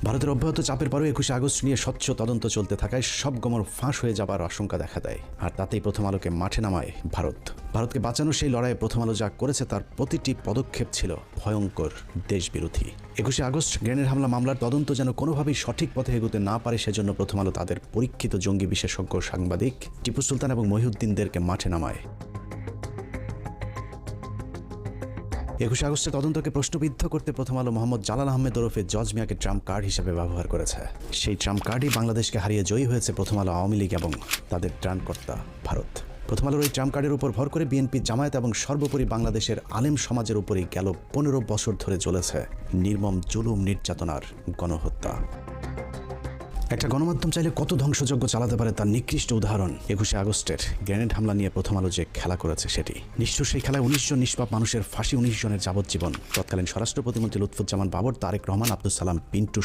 ভারতের অব্যাহত চাপের পরেও 21শে আগস্ট নিয়ে স্বচ্ছ তদন্ত চলতে থাকায় সব গমর ফাঁস হয়ে যাবার আশঙ্কা দেখা দেয়। আর তাতেই প্রথম আলোকে মাঠে নামায় ভারতকে বাঁচানোর সেই লড়াইয়ে প্রথম আলো যা করেছে তার প্রতিটি পদক্ষেপ ছিল ভয়ঙ্কর দেশবিরোধী। 21শে আগস্ট গ্রেনেড হামলা মামলার তদন্ত যেন কোনোভাবেই সঠিক পথে এগোতে না পারে, সেজন্য প্রথম আলো তাদের পরীক্ষিত জঙ্গি বিশেষজ্ঞ সাংবাদিক টিপু সুলতান এবং মহিউদ্দিনদেরকে মাঠে নামায়। 21শে আগস্টের তদন্তকে প্রশ্নবিদ্ধ করতে প্রথম আলো মোহাম্মদ জালাল আহমেদ ওরফে জজ মিয়াকে ট্রাম্প কার্ড হিসেবে ব্যবহার করেছে। সেই ট্রাম্প কার্ডই বাংলাদেশকে হারিয়ে জয়ী হয়েছে প্রথম আলো, আওয়ামী লীগ এবং তাদের ত্রাণকর্তা ভারত। প্রথম আলোর এই ট্রাম্প কার্ডের উপর ভর করে বিএনপি, জামায়াত এবং সর্বোপরি বাংলাদেশের আলেম সমাজের উপরই গেল 15 বছর ধরে চলেছে নির্মম জুলুম, নির্যাতনার গণহত্যা। একটা গণমাধ্যম চাইলে কত ধ্বংসযজ্ঞ চালাতে পারে তার নিকৃষ্ট উদাহরণ 21শে আগস্টের গ্রেনেড হামলা নিয়ে প্রথম আলো যে খেলা করেছে সেটি। নিশ্চয় সেই খেলায় 19 জন নিষ্পাপ মানুষের ফাঁসি, 19 জনের যাবজ্জীবন। তৎকালীন স্বরাষ্ট্র প্রতিমন্ত্রী লুৎফুজ্জামান বাবর, তারেক রহমান, আব্দুল সালাম পিন্টু